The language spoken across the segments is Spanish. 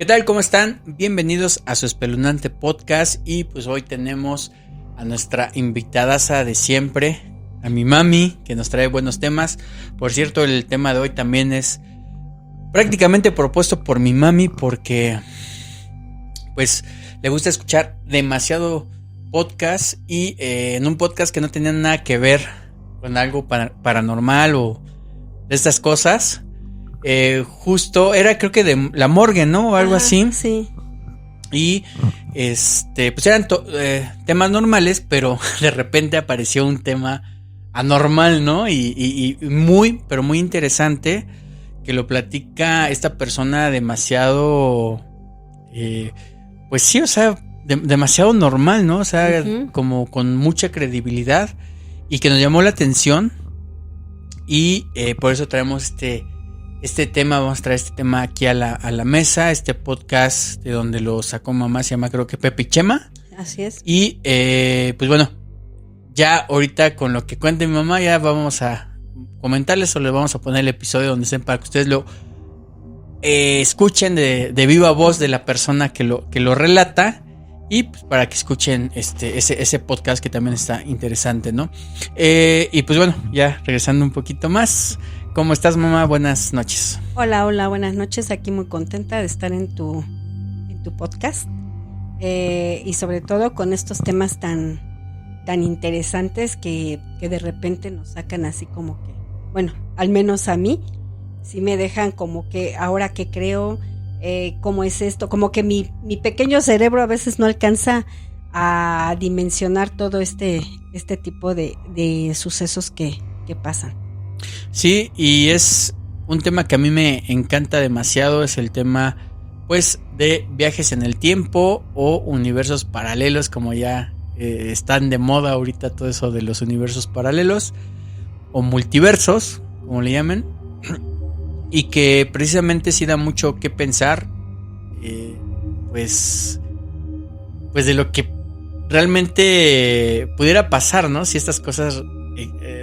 ¿Qué tal? ¿Cómo están? Bienvenidos a su espeluznante podcast y pues hoy tenemos a nuestra invitadaza de siempre, a mi mami, que nos trae buenos temas. Por cierto, el tema de hoy también es prácticamente propuesto por mi mami porque pues le gusta escuchar demasiado podcast y en un podcast que no tenía nada que ver con algo paranormal o de estas cosas. Justo era creo que de la morgue, ¿no? O algo así. Sí. Y pues eran temas normales, pero de repente apareció un tema anormal, ¿no? Y muy, pero muy interesante, que lo platica esta persona demasiado, pues sí, o sea, demasiado normal, ¿no? O sea, como con mucha credibilidad y que nos llamó la atención y por eso traemos este tema, vamos a traer este tema aquí a la mesa, este podcast de donde lo sacó mamá, se llama creo que Pepe y Chema. Así es. Y pues bueno, ya ahorita con lo que cuente mi mamá ya vamos a comentarles o les vamos a poner el episodio donde sean para que ustedes lo escuchen de viva voz de la persona que lo relata y pues para que escuchen ese podcast que también está interesante, ¿no? Y pues bueno, ya regresando un poquito más. ¿Cómo estás, mamá? Buenas noches. Hola, buenas noches. Aquí muy contenta de estar en tu podcast y sobre todo con estos temas tan interesantes que de repente nos sacan así como que, bueno, al menos a mí, sí me dejan como que ahora que creo, cómo es esto, como que mi pequeño cerebro a veces no alcanza a dimensionar todo este tipo de sucesos que pasan. Sí, y es un tema que a mí me encanta demasiado, es el tema pues de viajes en el tiempo o universos paralelos, como ya están de moda ahorita todo eso de los universos paralelos o multiversos, como le llaman, y que precisamente sí da mucho que pensar, pues de lo que realmente pudiera pasar, ¿no? Si estas cosas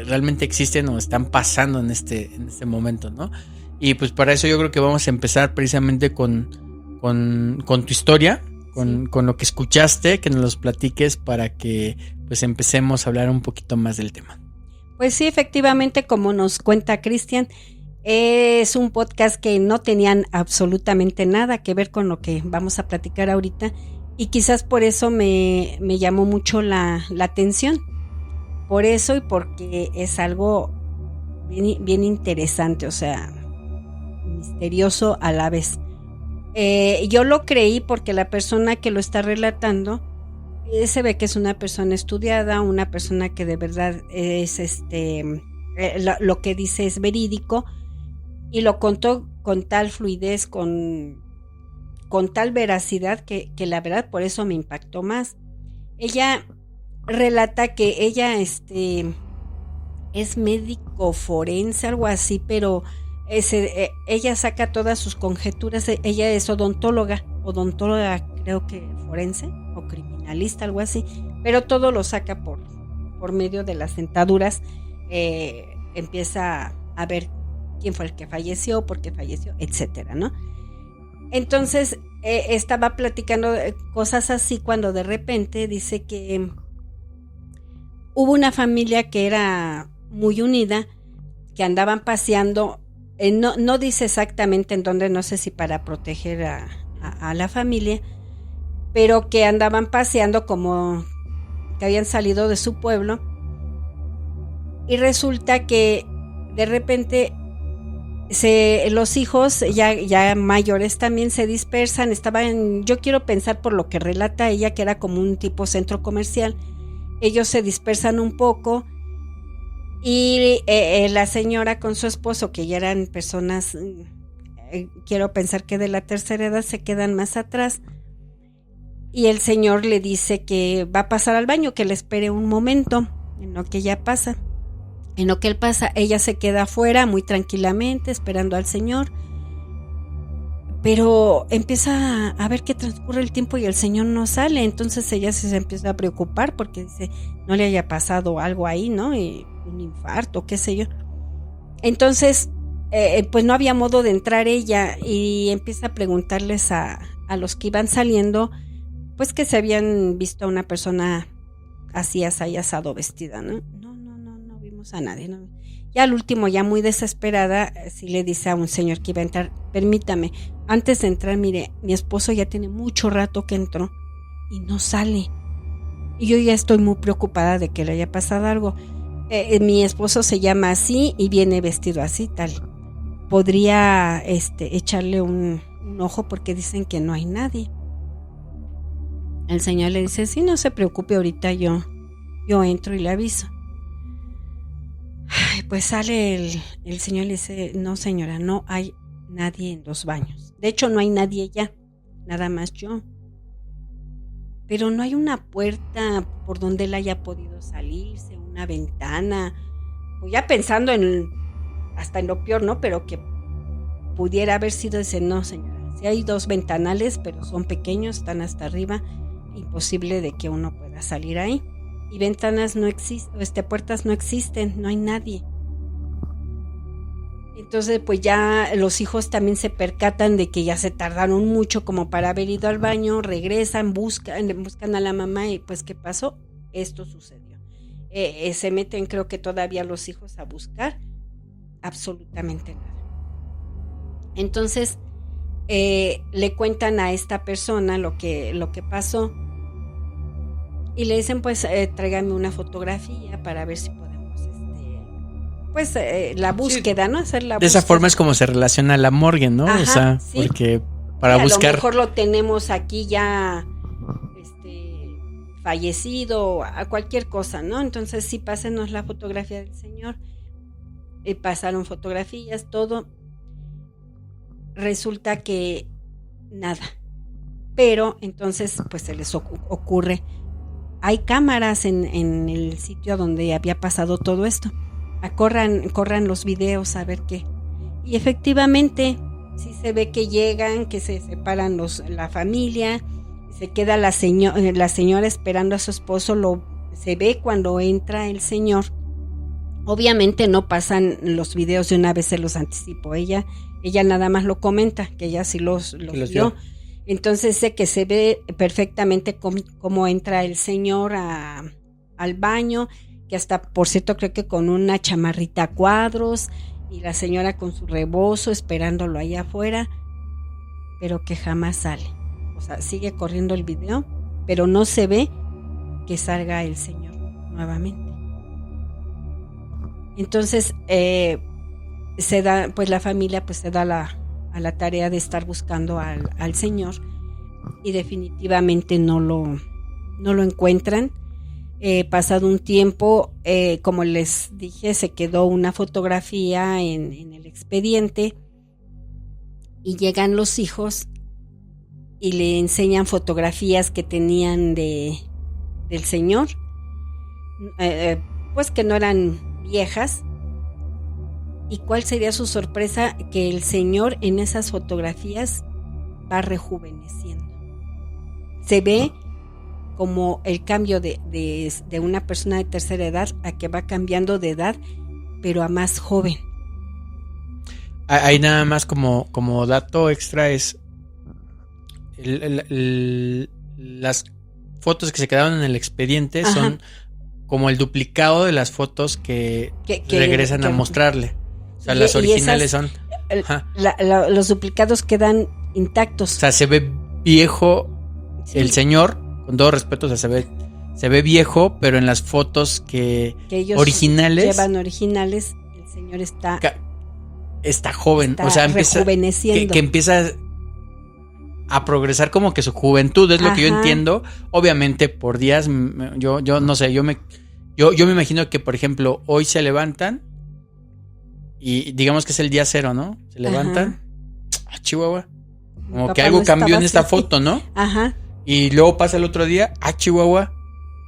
realmente existen o están pasando en este momento, ¿no? Y pues para eso yo creo que vamos a empezar precisamente con tu historia, con lo que escuchaste, que nos los platiques para que pues empecemos a hablar un poquito más del tema. Pues sí, efectivamente, como nos cuenta Cristian, es un podcast que no tenían absolutamente nada que ver con lo que vamos a platicar ahorita y quizás por eso me llamó mucho la atención. Por eso y porque es algo bien interesante, o sea, misterioso a la vez. Yo lo creí porque la persona que lo está relatando se ve que es una persona estudiada, una persona que de verdad es lo que dice es verídico y lo contó con tal fluidez, con tal veracidad que la verdad por eso me impactó más. Ella relata que ella es médico forense, algo así, pero ella saca todas sus conjeturas. Ella es odontóloga creo que forense o criminalista, algo así, pero todo lo saca por medio de las dentaduras. Empieza a ver quién fue el que falleció, por qué falleció, etcétera, ¿no? Entonces estaba platicando cosas así cuando de repente dice que hubo una familia que era muy unida, que andaban paseando, no dice exactamente en dónde, no sé si para proteger a la familia, pero que andaban paseando como que habían salido de su pueblo y resulta que de repente los hijos ya mayores también se dispersan. Yo quiero pensar por lo que relata ella que era como un tipo centro comercial. Ellos se dispersan un poco y la señora con su esposo, que ya eran personas, quiero pensar que de la tercera edad, se quedan más atrás y el señor le dice que va a pasar al baño, que le espere un momento en lo que ella pasa. En lo que él pasa, ella se queda afuera muy tranquilamente esperando al señor, pero empieza a ver que transcurre el tiempo y el señor no sale. Entonces ella se empieza a preocupar porque dice, no le haya pasado algo ahí, ¿no? Un infarto, qué sé yo. Entonces pues no había modo de entrar ella y empieza a preguntarles a los que iban saliendo, pues que se habían visto a una persona así asado vestida, ¿no? No vimos a nadie, ¿no? Ya al último, ya muy desesperada, sí le dice a un señor que iba a entrar, permítame, antes de entrar, mire, mi esposo ya tiene mucho rato que entró y no sale. Y yo ya estoy muy preocupada de que le haya pasado algo. Mi esposo se llama así y viene vestido así, tal. Podría echarle un ojo porque dicen que no hay nadie. El señor le dice, sí, no se preocupe, ahorita yo entro y le aviso. Ay, pues sale el señor y le dice, no señora, no hay nadie en los baños. De hecho, no hay nadie ya, nada más yo. Pero no hay una puerta por donde él haya podido salirse, una ventana. Pues ya pensando hasta en lo peor, ¿no? Pero que pudiera haber sido ese, no señora. Sí hay 2 ventanales, pero son pequeños, están hasta arriba. Imposible de que uno pueda salir ahí. Y ventanas no existen, puertas no existen, no hay nadie. Entonces pues ya los hijos también se percatan de que ya se tardaron mucho como para haber ido al baño, regresan, buscan a la mamá y pues ¿qué pasó? Esto sucedió. Se meten creo que todavía los hijos a buscar, absolutamente nada. Entonces le cuentan a esta persona lo que pasó. Y le dicen, pues, tráigame una fotografía para ver si podemos, pues, la búsqueda, ¿no? Hacer la búsqueda. De esa forma es como se relaciona la morgue, ¿no? Ajá, o sea, sí. porque para buscar... A lo mejor lo tenemos aquí ya, fallecido, a cualquier cosa, ¿no? Entonces, sí, pásenos la fotografía del señor. Pasaron fotografías, todo. Resulta que nada. Pero, entonces, pues, se les ocurre... Hay cámaras en el sitio donde había pasado todo esto. Corran los videos a ver qué. Y efectivamente, sí se ve que llegan, que se separan la familia. Se queda la señora esperando a su esposo. Se ve cuando entra el señor. Obviamente no pasan los videos de una vez, se los anticipo. Ella nada más lo comenta, que ella sí los vio. Entonces sé que se ve perfectamente cómo entra el señor al baño, que hasta, por cierto, creo que con una chamarrita a cuadros y la señora con su rebozo esperándolo allá afuera, pero que jamás sale. O sea, sigue corriendo el video, pero no se ve que salga el señor nuevamente. Entonces, la familia pues se da a la tarea de estar buscando al señor y definitivamente no lo encuentran. Pasado un tiempo, como les dije, se quedó una fotografía en el expediente y llegan los hijos y le enseñan fotografías que tenían del señor, pues que no eran viejas. ¿Y cuál sería su sorpresa? Que el señor en esas fotografías va rejuveneciendo. Se ve como el cambio de una persona de tercera edad a que va cambiando de edad, pero a más joven. Ahí nada más como dato extra es las fotos que se quedaron en el expediente. Ajá. Son como el duplicado de las fotos que regresan a mostrarle. O sea, las originales son... los duplicados quedan intactos. O sea, se ve viejo el señor, con todo respeto, o sea, se ve viejo, pero en las fotos que ellos llevan originales, el señor está joven. O sea, rejuveneciendo. Que empieza a progresar como que su juventud, es lo que yo entiendo. Obviamente, por días, yo no sé, yo me imagino que, por ejemplo, hoy se levantan y digamos que es el día 0, ¿no? Se levantan, Chihuahua, como que algo cambió en esta foto, ¿no? Ajá. Y luego pasa el otro día, Chihuahua.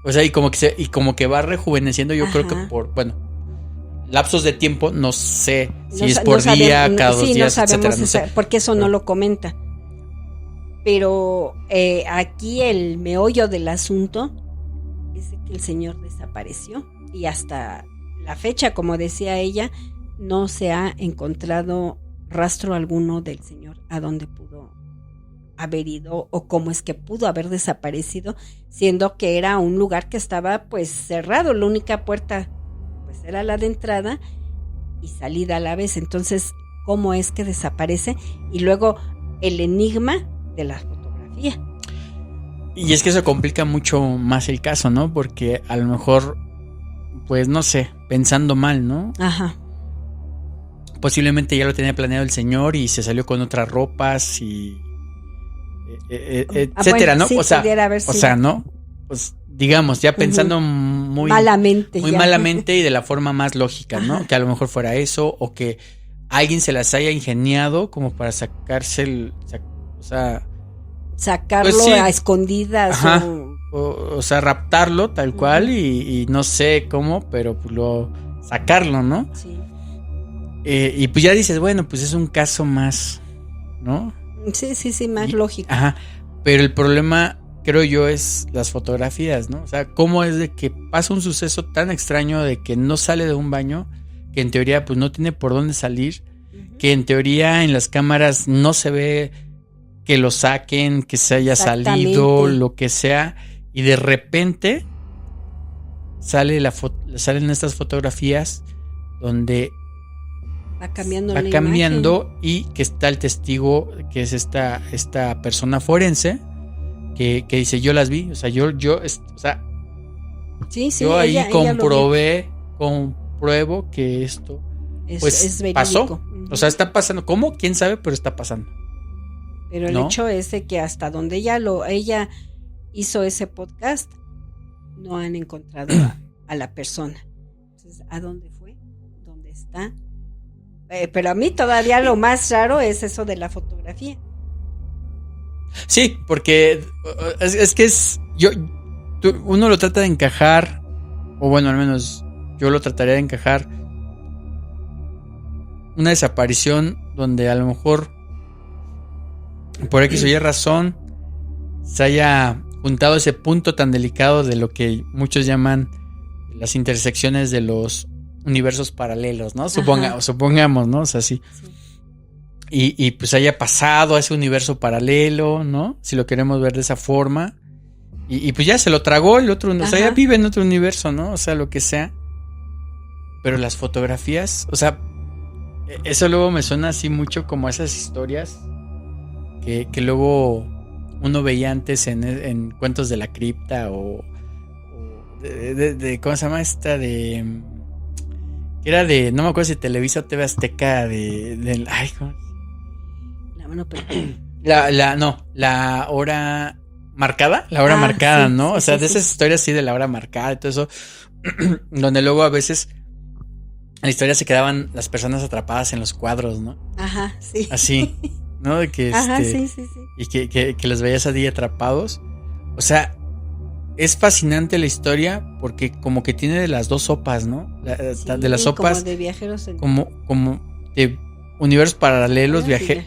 O sea, y como que va rejuveneciendo, yo creo que por, lapsos de tiempo, no sé si es por día, cada 2 días, no sabemos, etcétera, no sé. Porque eso no lo comenta. Pero aquí el meollo del asunto es que el señor desapareció y hasta la fecha, como decía ella, no se ha encontrado rastro alguno del señor a dónde pudo haber ido o cómo es que pudo haber desaparecido, siendo que era un lugar que estaba pues cerrado, la única puerta pues era la de entrada y salida a la vez. Entonces, ¿cómo es que desaparece? Y luego el enigma de la fotografía. Y es que eso complica mucho más el caso, ¿no? Porque a lo mejor, pues no sé, pensando mal, ¿no? Ajá. Posiblemente ya lo tenía planeado el señor y se salió con otras ropas y etcétera, bueno, ¿no? sí, o sea, ¿no? Pues digamos, ya pensando muy malamente, muy malamente y de la forma más lógica, ¿no? Ajá. Que a lo mejor fuera eso o que alguien se las haya ingeniado como para sacarse o sea, sacarlo pues sí, a escondidas. ajá, o sea, raptarlo tal cual y no sé cómo, pero pues sacarlo, ¿no? Sí. Y pues ya dices, bueno, pues es un caso más, ¿no? Sí, más lógico. Ajá, pero el problema, creo yo, es las fotografías, ¿no? O sea, cómo es de que pasa un suceso tan extraño de que no sale de un baño, que en teoría pues no tiene por dónde salir, que en teoría en las cámaras no se ve que lo saquen, que se haya salido, lo que sea, y de repente salen estas fotografías donde va cambiando y que está el testigo, que es esta persona forense que dice, yo las vi, o sea, yo ahí compruebo que esto pues es verídico. Pasó. O sea, está pasando. ¿Cómo? ¿Quién sabe? Pero está pasando. Pero el hecho es de que hasta donde ella hizo ese podcast, no han encontrado a la persona. Entonces, ¿a dónde fue? ¿Dónde está? Pero a mí todavía lo más raro es eso de la fotografía. Sí, porque es que uno lo trata de encajar, o bueno, al menos yo lo trataría de encajar, una desaparición donde a lo mejor por X o Y razón se haya juntado ese punto tan delicado de lo que muchos llaman las intersecciones de los universos paralelos, ¿no? Supongamos, ¿no? O sea, sí. Y pues haya pasado a ese universo paralelo, ¿no? Si lo queremos ver de esa forma. Y pues ya se lo tragó el otro, o sea, ya vive en otro universo, ¿no? O sea, lo que sea. Pero las fotografías, o sea, eso luego me suena así mucho como esas historias que luego uno veía antes en Cuentos de la Cripta o de ¿cómo se llama esta? Que era de, no me acuerdo si Televisa o TV Azteca ay, ¿cómo? La hora marcada, marcada, sí, ¿no? Sí, o sea, de esas historias sí de la hora marcada y todo eso, donde luego a veces en la historia se quedaban las personas atrapadas en los cuadros, ¿no? Ajá, sí. Así, ¿no? De que sí. Y que los veías ahí atrapados. O sea, es fascinante la historia porque como que tiene de las dos sopas, ¿no? De las sopas. Como de viajeros como de universos paralelos, viajero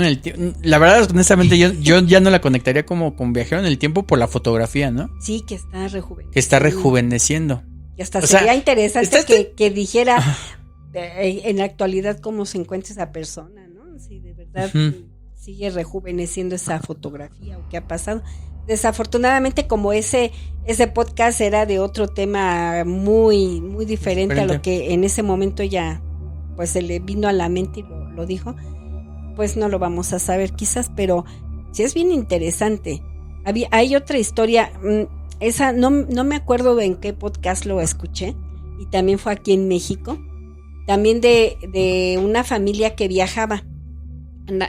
en el tiempo. La verdad, honestamente, yo ya no la conectaría como con viajero en el tiempo por la fotografía, ¿no? Sí, que está rejuveneciendo. Que está rejuveneciendo. Y hasta sería interesante que dijera en la actualidad cómo se encuentra esa persona, ¿no? Si de verdad sigue rejuveneciendo esa fotografía o qué ha pasado. Desafortunadamente, como ese podcast era de otro tema muy, muy diferente a lo que en ese momento ya pues se le vino a la mente y lo dijo, pues no lo vamos a saber quizás, pero sí es bien interesante. Hay otra historia, esa no me acuerdo en qué podcast lo escuché, y también fue aquí en México, también de una familia que viajaba,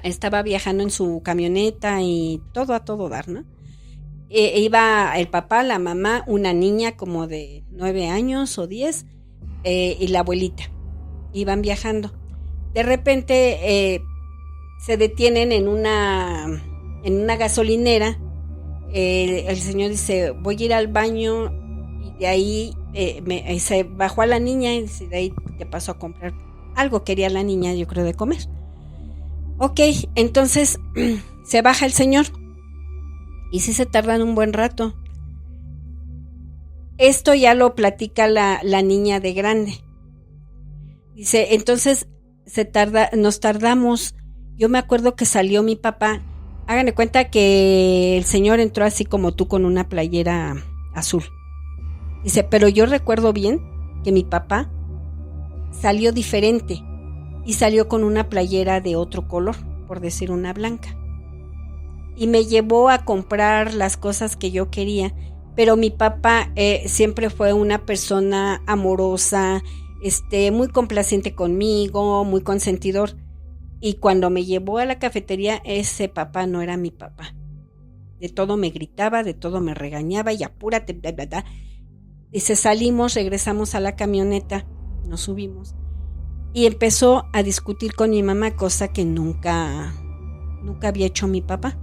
estaba viajando en su camioneta y todo a todo dar, ¿no? Iba el papá, la mamá, una niña como de 9 años o 10 y la abuelita. Iban viajando. De repente se detienen en una gasolinera. El señor dice, voy a ir al baño, y de ahí se bajó a la niña y dice, de ahí te pasó a comprar algo. Quería la niña, yo creo, de comer. Ok, entonces se baja el señor. Y sí se tardan un buen rato. Esto ya lo platica la niña de grande. Dice, entonces nos tardamos. Yo me acuerdo que salió mi papá. Hagan de cuenta que el señor entró así como tú con una playera azul. Dice, pero yo recuerdo bien que mi papá salió diferente y salió con una playera de otro color, por decir una blanca. Y me llevó a comprar las cosas que yo quería, pero mi papá siempre fue una persona amorosa, muy complaciente conmigo, muy consentidor. Y cuando me llevó a la cafetería, ese papá no era mi papá. De todo me gritaba, de todo me regañaba y apúrate, bla, bla, bla. Dice, salimos, regresamos a la camioneta, nos subimos y empezó a discutir con mi mamá, cosa que nunca había hecho mi papá.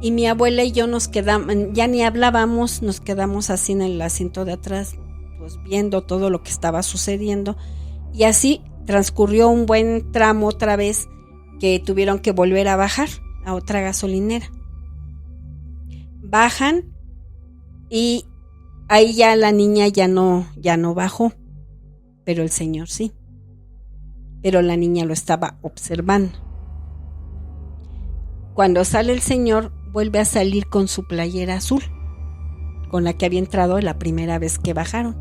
Y mi abuela y yo nos quedamos, ya ni hablábamos, nos quedamos así en el asiento de atrás, pues viendo todo lo que estaba sucediendo. Y así transcurrió un buen tramo otra vez que tuvieron que volver a bajar a otra gasolinera. Bajan y ahí ya la niña ya no bajó, pero el señor sí. Pero la niña lo estaba observando. Cuando sale el señor, vuelve a salir con su playera azul, con la que había entrado la primera vez que bajaron.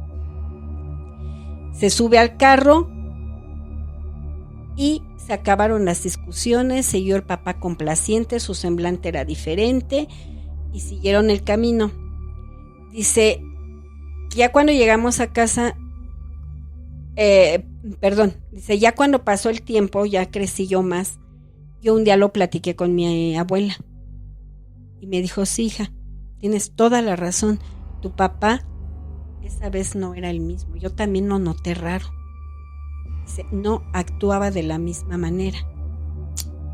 Se sube al carro y se acabaron las discusiones, siguió el papá complaciente, su semblante era diferente y siguieron el camino. Dice, ya cuando llegamos a casa, dice, ya cuando pasó el tiempo, ya crecí yo más, yo un día lo platiqué con mi abuela y me dijo, sí, hija, tienes toda la razón, tu papá esa vez no era el mismo, yo también lo noté raro. Dice, no actuaba de la misma manera,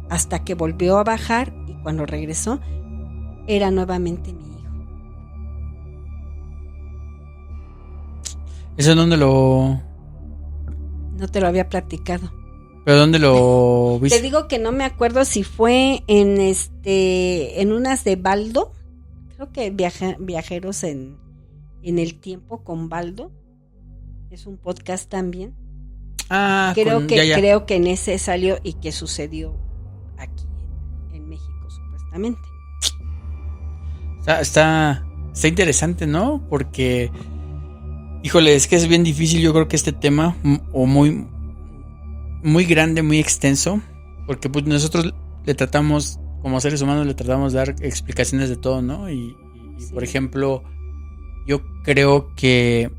hasta que volvió a bajar y cuando regresó, era nuevamente mi hijo. ¿Eso dónde lo...? No te lo había platicado. ¿Pero dónde lo viste? Te digo que no me acuerdo si fue en unas de Baldo. Creo que Viajeros en el Tiempo con Baldo. Es un podcast también. Creo que en ese salió y que sucedió aquí en México supuestamente. Está interesante, ¿no? Porque, híjole, es que es bien difícil, yo creo que este tema, o muy, muy grande, muy extenso, porque pues nosotros le tratamos, como seres humanos, le tratamos de dar explicaciones de todo, ¿no? Y sí. Por ejemplo, yo creo que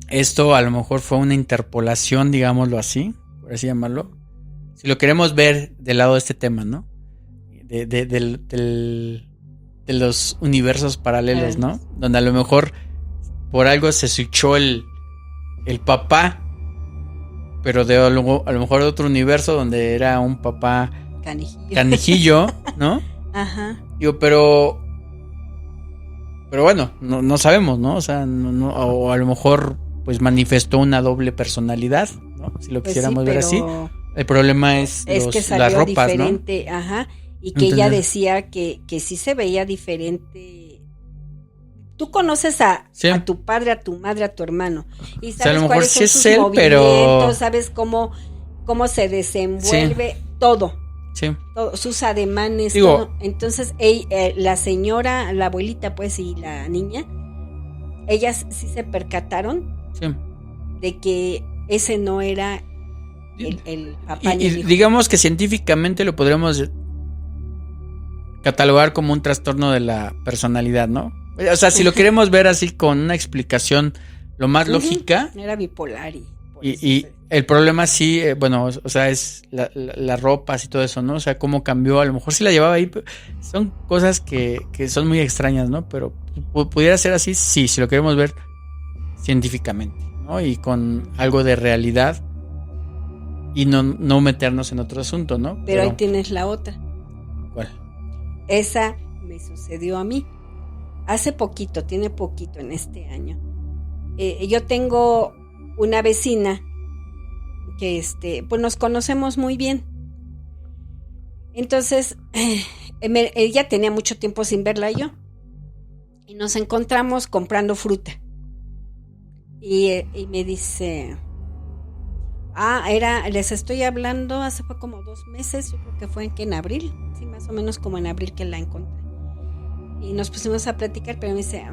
esto a lo mejor fue una interpolación, digámoslo así, por así llamarlo. Si lo queremos ver del lado de este tema, ¿no? De los universos paralelos, ¿no? Donde a lo mejor por algo se switchó el papá, pero de a lo mejor otro universo donde era un papá canijillo, ¿no? Ajá. Digo, pero bueno, no sabemos, ¿no? O sea, no, o a lo mejor pues manifestó una doble personalidad, ¿no? Si lo quisiéramos ver así. El problema es que salió las ropas, diferente, ¿no? Ajá. Y que ella decía que sí se veía diferente. Tú conoces a tu padre, a tu madre, a tu hermano. Y sabes, o sea, a lo mejor sí es él, pero sabes cómo se desenvuelve todo. Sí. Todo, sus ademanes, todo. Entonces, la señora, la abuelita, pues, y la niña, ellas sí se percataron de que ese no era el papá. Y digamos que científicamente lo podríamos catalogar como un trastorno de la personalidad, ¿no? O sea, si lo queremos ver así con una explicación lo más lógica. Era bipolar y el problema sí, bueno, o sea, es las ropas y todo eso, ¿no? O sea, cómo cambió, a lo mejor sí la llevaba ahí. Son cosas que son muy extrañas, ¿no? Pero pudiera ser así, sí, si lo queremos ver científicamente, ¿no? Y con algo de realidad y no meternos en otro asunto, ¿no? Pero ahí tienes la otra. ¿Cuál? Esa me sucedió a mí. Hace poquito, tiene poquito en este año. Yo tengo una vecina que pues nos conocemos muy bien. Entonces, ella tenía mucho tiempo sin verla yo. Y nos encontramos comprando fruta. Y me dice, Les estoy hablando hace fue como 2 meses, yo creo que fue en abril, sí, más o menos como en abril que la encontré. Y nos pusimos a platicar, pero me dice,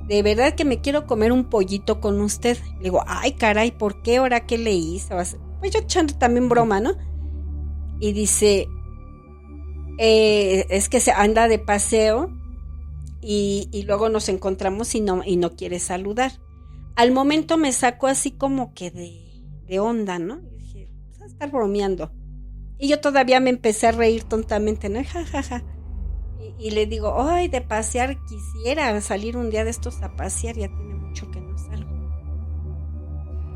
de verdad que me quiero comer un pollito con usted. Le digo, ay caray, ¿por qué? ¿Ahora qué le hice? Pues yo echando también broma, ¿no? Y dice, es que se anda de paseo y luego nos encontramos y no quiere saludar. Al momento me sacó así como que de onda, ¿no? Y dije, vas a estar bromeando. Y yo todavía me empecé a reír tontamente, ¿no? Ja, ja, ja. Y le digo, ay, de pasear quisiera salir un día de estos a pasear, ya tiene mucho que no salgo.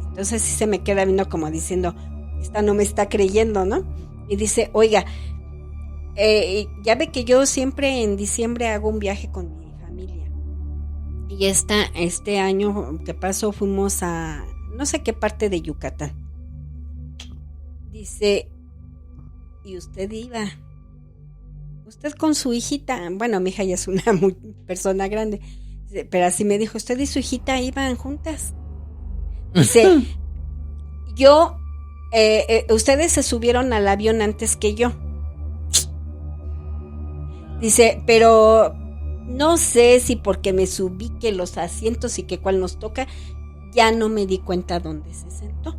Entonces sí se me queda viendo como diciendo, esta no me está creyendo, ¿no? Y dice, oiga, ya ve que yo siempre en diciembre hago un viaje con mi familia. Y este año que pasó fuimos a no sé qué parte de Yucatán. Dice, ¿y usted iba? Usted con su hijita, bueno, mi hija ya es una persona grande, pero así me dijo, usted y su hijita iban juntas. Dice, ustedes se subieron al avión antes que yo. Dice, pero no sé si porque me subí que los asientos y que cuál nos toca, ya no me di cuenta dónde se sentó.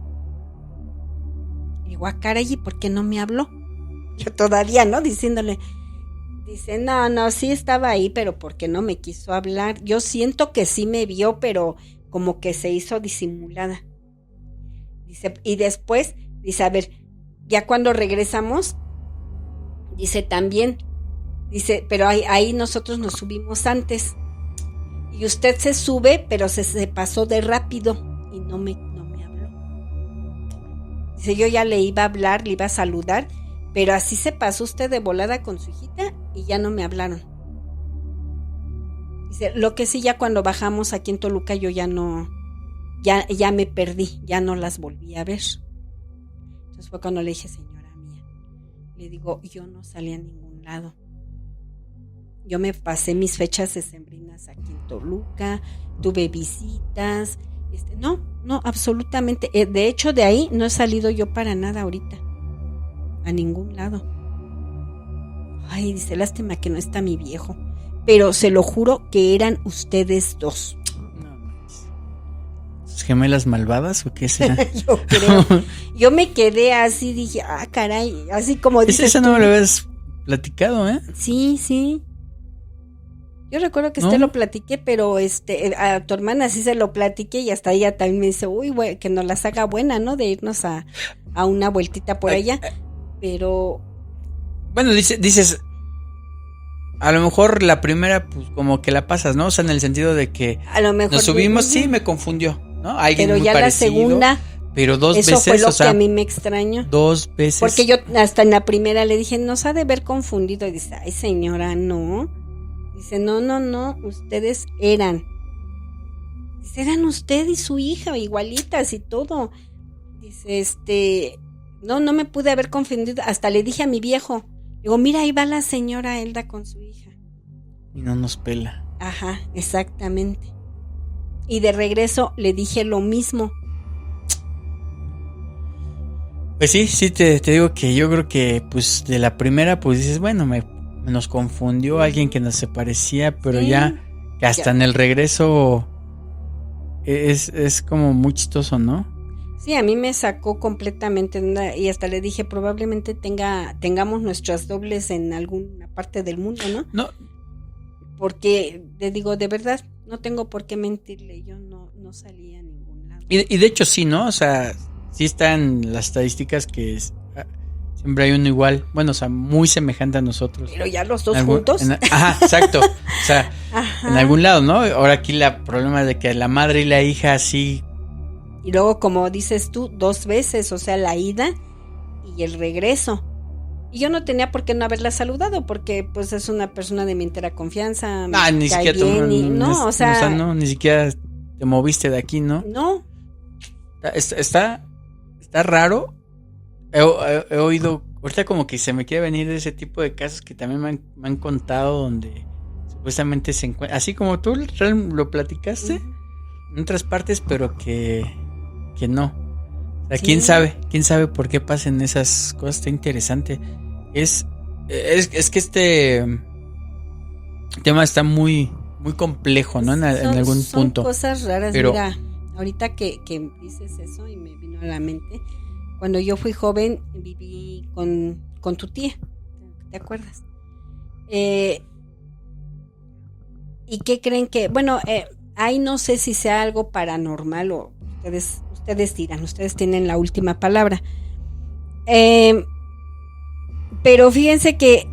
Digo, caray, ¿y por qué no me habló? Yo todavía, ¿no? Diciéndole. Dice, no, sí estaba ahí, pero porque no me quiso hablar. Yo siento que sí me vio, pero como que se hizo disimulada. Dice, y después, dice, a ver, ya cuando regresamos, dice también, dice, pero ahí nosotros nos subimos antes. Y usted se sube, pero se pasó de rápido y no me habló. Dice, yo ya le iba a hablar, le iba a saludar, pero así se pasó usted de volada con su hijita y ya no me hablaron. Dice, lo que sí, ya cuando bajamos aquí en Toluca yo ya me perdí, ya no las volví a ver. Entonces fue cuando le dije, señora mía, le digo, yo no salí a ningún lado. Yo me pasé mis fechas decembrinas aquí en Toluca, tuve visitas, no, absolutamente. De hecho, de ahí no he salido yo para nada ahorita. A ningún lado. Ay, dice, lástima que no está mi viejo. Pero se lo juro que eran ustedes dos. ¿Sus gemelas malvadas o qué será? Yo creo. Yo me quedé así, dije, caray, así como dices Esa no me lo habías platicado, ¿eh? Sí. Yo recuerdo que lo platiqué, pero a tu hermana sí se lo platiqué y hasta ella también me dice, uy, güey, que nos las haga buena, ¿no? De irnos a una vueltita por allá. Pero bueno, dices, a lo mejor la primera, pues como que la pasas, ¿no? O sea, en el sentido de que a lo mejor nos subimos, sí, me confundió, ¿no? Alguien pero muy ya parecido, la segunda, pero 2 eso veces, fue lo o sea, que a mí me extrañó. 2 veces. Porque yo hasta en la primera le dije, nos ha de ver confundido. Y dice, ay señora, no. Dice, no, ustedes eran. Dice, eran usted y su hija, igualitas y todo. Dice, no me pude haber confundido. Hasta le dije a mi viejo, digo, mira, ahí va la señora Elda con su hija. Y no nos pela. Ajá, exactamente. Y de regreso le dije lo mismo. Pues sí, te digo que yo creo que pues de la primera pues dices, bueno, nos confundió alguien que nos se parecía, pero sí, ya que hasta en el regreso es como muy chistoso, ¿no? Sí, a mí me sacó completamente y hasta le dije, probablemente tengamos nuestras dobles en alguna parte del mundo, ¿no? No. Porque, le digo, de verdad, no tengo por qué mentirle, yo no salí a ningún lado. Y de hecho sí, ¿no? O sea, sí están las estadísticas que siempre hay uno igual, bueno, o sea, muy semejante a nosotros. Pero ya los dos juntos. Ajá, exacto. O sea, en algún lado, ¿no? Ahora aquí el problema de que la madre y la hija sí. Y luego, como dices tú, 2 veces, o sea, la ida y el regreso. Y yo no tenía por qué no haberla saludado, porque pues es una persona de mi entera confianza. Ni siquiera ni siquiera te moviste de aquí, ¿no? No. Está raro. He oído, ahorita como que se me quiere venir de ese tipo de casos que también me han contado donde supuestamente se encuentra, así como tú lo platicaste, en otras partes, pero que no. O sea, quién sabe por qué pasan esas cosas. Está interesante. Es que este tema está muy, muy complejo, ¿no? En algún punto. Son cosas raras. Pero, mira, ahorita que dices eso y me vino a la mente, cuando yo fui joven viví con tu tía, ¿te acuerdas? ¿Y qué creen que? Bueno, ahí no sé si sea algo paranormal o ustedes dirán, ustedes tienen la última palabra. Pero fíjense que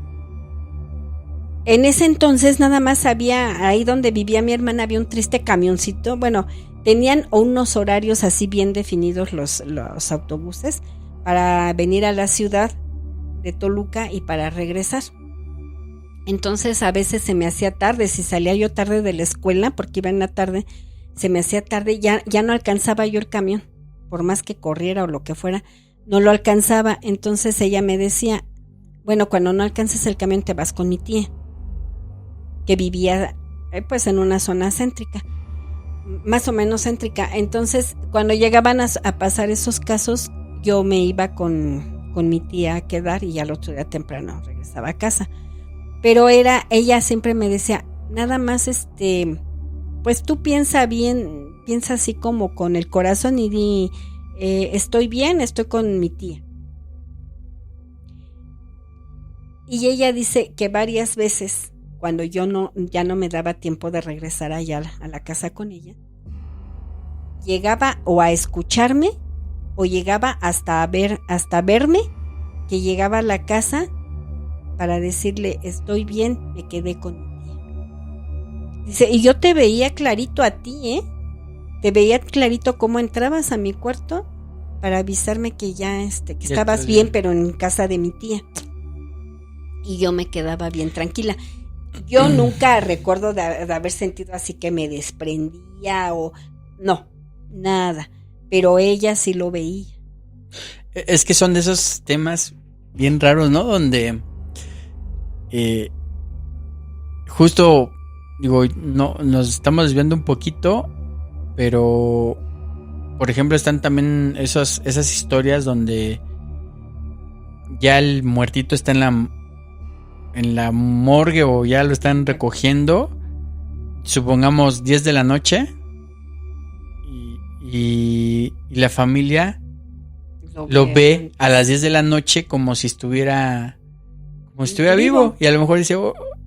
en ese entonces nada más había, ahí donde vivía mi hermana, había un triste camioncito. Bueno, tenían unos horarios así bien definidos los autobuses para venir a la ciudad de Toluca y para regresar. Entonces a veces se me hacía tarde, si salía yo tarde de la escuela, porque iba en la tarde, se me hacía tarde, ya no alcanzaba yo el camión, por más que corriera o lo que fuera, no lo alcanzaba. Entonces ella me decía, bueno, cuando no alcances el camión te vas con mi tía, que vivía pues en una zona céntrica, más o menos céntrica. Entonces cuando llegaban a pasar esos casos, yo me iba con mi tía a quedar y al otro día temprano regresaba a casa. Pero ella siempre me decía, nada más pues tú piensa bien, piensa así como con el corazón y di, estoy bien, estoy con mi tía. Y ella dice que varias veces, cuando ya no me daba tiempo de regresar allá a la casa con ella, llegaba o a escucharme o llegaba hasta verme, que llegaba a la casa para decirle, estoy bien, me quedé con mi tía. Dice, y yo te veía clarito a ti, te veía clarito cómo entrabas a mi cuarto para avisarme que ya que estabas bien, pero en casa de mi tía. Y yo me quedaba bien tranquila. Yo nunca recuerdo de haber sentido así que me desprendía o no, nada, pero ella sí lo veía. Es que son de esos temas bien raros, ¿no? Donde justo, digo, no nos estamos desviando un poquito, pero por ejemplo están también esas historias donde ya el muertito está en la morgue o ya lo están recogiendo, supongamos 10 de la noche, y la familia lo ve a las 10 de la noche como si estuviera vivo, y a lo mejor dice,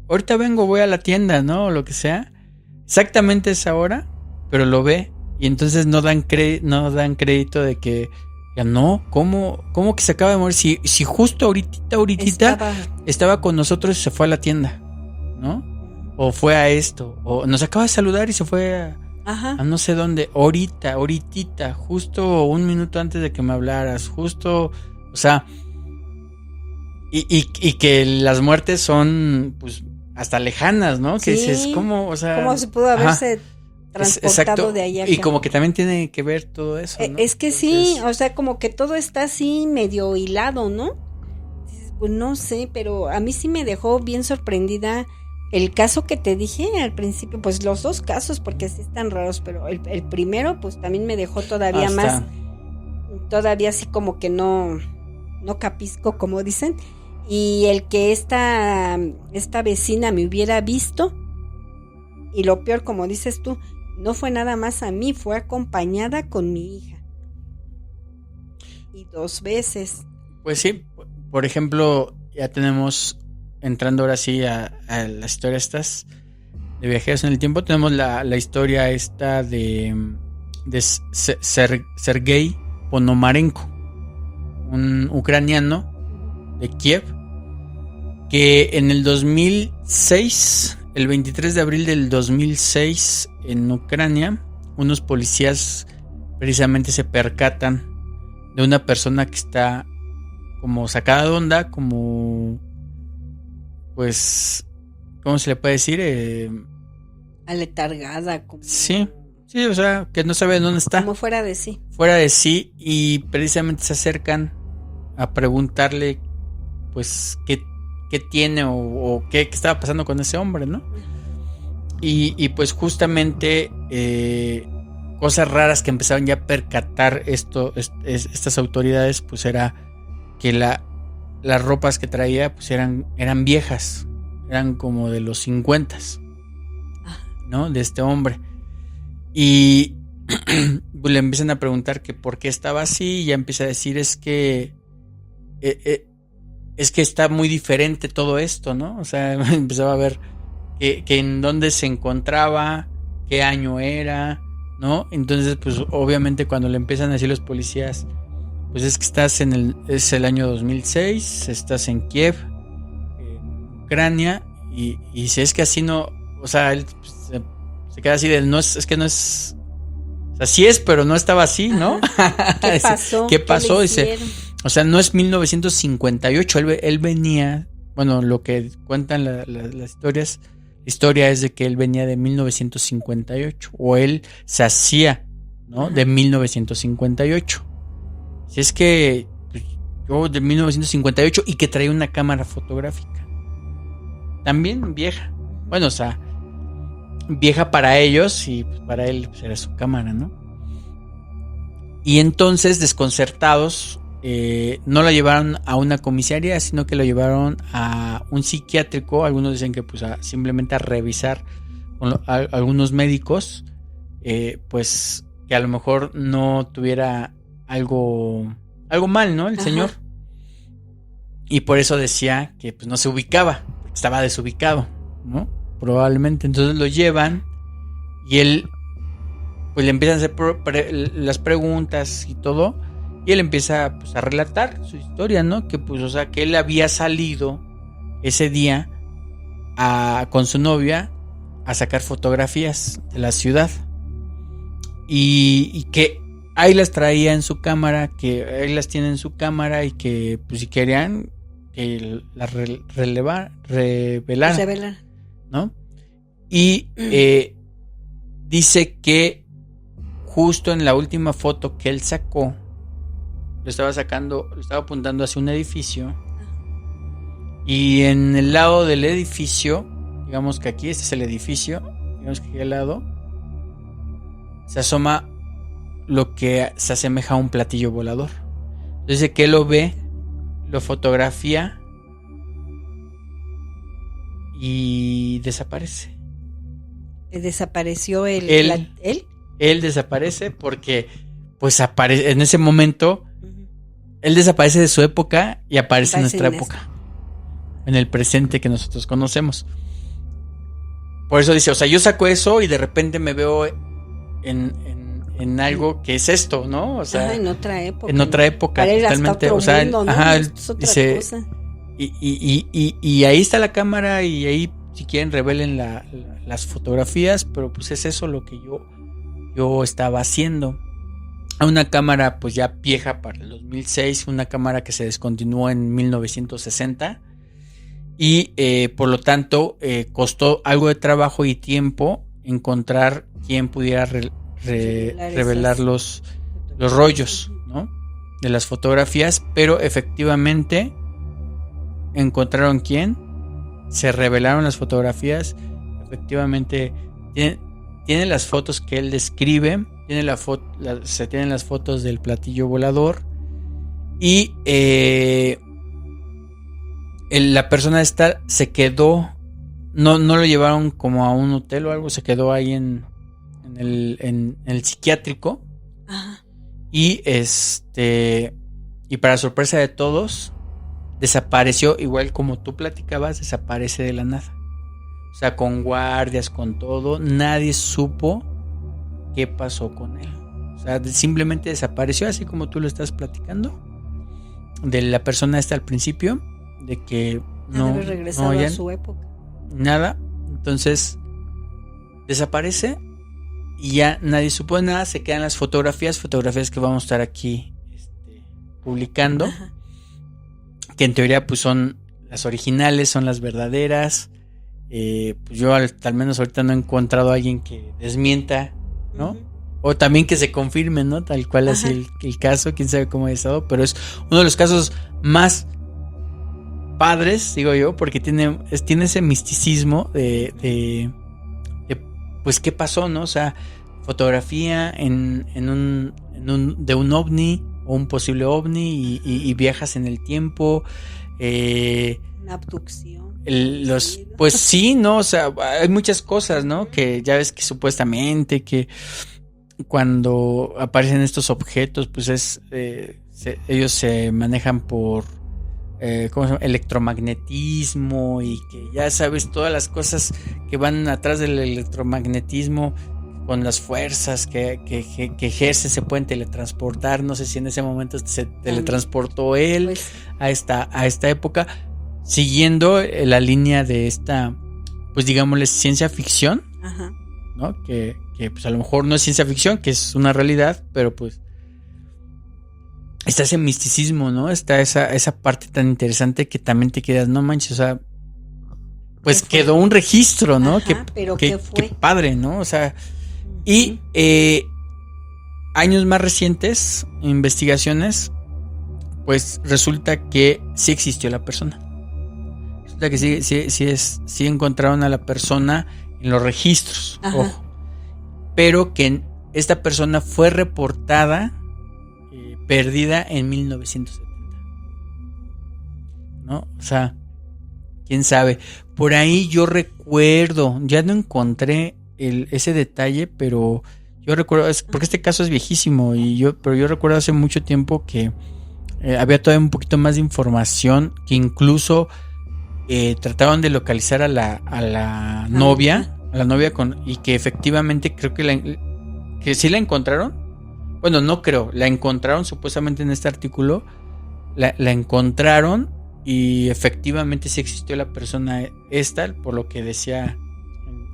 ahorita vengo, voy a la tienda, ¿no? O lo que sea, exactamente esa hora, pero lo ve, y entonces no dan crédito de que ya no, ¿cómo que se acaba de morir? Si justo ahorita estaba con nosotros y se fue a la tienda, ¿no? O fue a esto, o nos acaba de saludar y se fue a no sé dónde, ahoritita, justo un minuto antes de que me hablaras, justo, o sea, y que las muertes son, pues, hasta lejanas, ¿no? Que dices, ¿cómo? O sea, ¿cómo se pudo haberse transportado de allá? Y como que también tiene que ver todo eso, ¿no? Es que sí, o sea, como que todo está así medio hilado, ¿no? Pues no sé, pero a mí sí me dejó bien sorprendida el caso que te dije al principio, pues los dos casos, porque sí están raros, pero el primero pues también me dejó todavía más, todavía así como que no capisco, como dicen, y el que esta vecina me hubiera visto, y lo peor, como dices tú, no fue nada más a mí, fue acompañada con mi hija, y 2 veces. Pues sí, por ejemplo, ya tenemos, entrando ahora sí a las historias estas de viajeros en el tiempo, tenemos la historia esta de Sergei Ponomarenko, un ucraniano de Kiev, que en el 2006, el 23 de abril del 2006, en Ucrania, unos policías precisamente se percatan de una persona que está como sacada de onda, como, pues, ¿cómo se le puede decir? Aletargada. Como... Sí, o sea, que no sabe dónde está. Como fuera de sí. Fuera de sí, y precisamente se acercan a preguntarle, pues, qué tiene o qué estaba pasando con ese hombre, ¿no? Y pues justamente cosas raras que empezaron ya a percatar estas autoridades, pues era que las ropas que traía pues eran viejas, eran como de los 50, ¿no? De este hombre. Y pues le empiezan a preguntar que por qué estaba así, y ya empieza a decir es que está muy diferente todo esto, ¿no? O sea, empezaba a ver que en dónde se encontraba, qué año era, ¿no? Entonces, pues obviamente cuando le empiezan a decir los policías, pues es que es el año 2006, estás en Kiev, en Ucrania, y si es que así no, o sea, él se queda así de, no es que no es, o sea, sí es, pero no estaba así, ¿no? ¿Qué pasó? ¿Qué pasó? Dice, o sea, no es 1958, él venía, bueno, lo que cuentan las historias, la historia es de que él venía de 1958, o él se hacía, ¿no? De 1958. Si es que pues, yo de 1958 y que traía una cámara fotográfica. También vieja. Bueno, o sea, vieja para ellos y pues, para él pues, era su cámara, ¿no? Y entonces, desconcertados, no la llevaron a una comisaría, sino que lo llevaron a un psiquiátrico. Algunos dicen que pues simplemente a revisar con algunos médicos, pues que a lo mejor no tuviera algo mal, ¿no? El señor. Y por eso decía que pues no se ubicaba, porque estaba desubicado, ¿no? Probablemente. Entonces lo llevan y él pues le empiezan a hacer las preguntas y todo, y él empieza pues a relatar su historia, ¿no? Que pues, o sea, que él había salido ese día con su novia a sacar fotografías de la ciudad, y que ahí las traía en su cámara, que ahí las tiene en su cámara, y que pues si querían que las revelaran, ¿no? Y dice que justo en la última foto que él sacó, lo estaba apuntando hacia un edificio, y en el lado del edificio, digamos que aquí, este es el edificio, digamos que aquí al lado, se asoma lo que se asemeja a un platillo volador. Dice que él lo ve, lo fotografía y desaparece. ¿Desapareció él? Él desaparece porque pues aparece en ese momento. Él desaparece de su época y aparece en nuestra época, en el presente que nosotros conocemos. Por eso dice, o sea, yo saco eso y de repente me veo en algo que es esto, ¿no? O sea, en otra época. En otra época, totalmente. O sea, mundo, ¿no? Él dice, y ahí está la cámara, y ahí si quieren revelen las fotografías, pero pues es eso lo que yo estaba haciendo. Una cámara pues ya vieja para el 2006, una cámara que se descontinuó en 1960, y por lo tanto costó algo de trabajo y tiempo encontrar quien pudiera revelar los rollos, ¿no? De las fotografías, pero efectivamente encontraron quién, se revelaron las fotografías, efectivamente tiene las fotos que él describe. Se tienen las fotos del platillo volador, y la persona esta se quedó, no lo llevaron como a un hotel o algo, se quedó ahí en el psiquiátrico. Ajá. Y para sorpresa de todos, desapareció, igual como tú platicabas, desaparece de la nada. O sea, con guardias, con todo, nadie supo qué pasó con él. O sea, simplemente desapareció, así como tú lo estás platicando de la persona esta al principio, de que no regresado a su época. Nada. Entonces desaparece y ya nadie supo nada. Se quedan las fotografías que vamos a estar aquí publicando. Ajá. Que en teoría pues son las originales, son las verdaderas. Pues yo al menos ahorita no he encontrado a alguien que desmienta, ¿no? Uh-huh. O también que se confirme, ¿no? Tal cual es el caso, quién sabe cómo ha estado, pero es uno de los casos más padres, digo yo, porque tiene ese misticismo de pues qué pasó, ¿no? O sea, fotografía de un ovni o un posible ovni y viajas en el tiempo. Una abducción. Pues sí, ¿no? O sea, hay muchas cosas, ¿no? Que ya ves que supuestamente que cuando aparecen estos objetos, pues ellos se manejan por ¿cómo se llama? Electromagnetismo, y que ya sabes todas las cosas que van atrás del electromagnetismo, con las fuerzas que ejerce, se pueden teletransportar. No sé si en ese momento se teletransportó él pues a esta época, siguiendo la línea de esta, pues digámosle, ciencia ficción. Ajá. ¿No? Que pues a lo mejor no es ciencia ficción, que es una realidad, pero pues está ese misticismo, ¿no? Está esa parte tan interesante que también te quedas, no manches, o sea, pues quedó un registro, ¿no? Ajá, pero ¿qué fue? Qué padre, ¿no? O sea, y años más recientes, investigaciones, pues resulta que sí existió la persona. Resulta que sí encontraron a la persona en los registros, ojo, pero que esta persona fue reportada perdida en 1970, ¿no? O sea, quién sabe. Por ahí yo recuerdo, ya no encontré ese detalle, pero yo recuerdo, porque este caso es viejísimo, pero yo recuerdo hace mucho tiempo que había todavía un poquito más de información, que incluso trataban de localizar a la novia, y que efectivamente creo que sí la encontraron. Bueno, no creo, la encontraron supuestamente en este artículo, la encontraron y efectivamente sí existió la persona esta, por lo que decía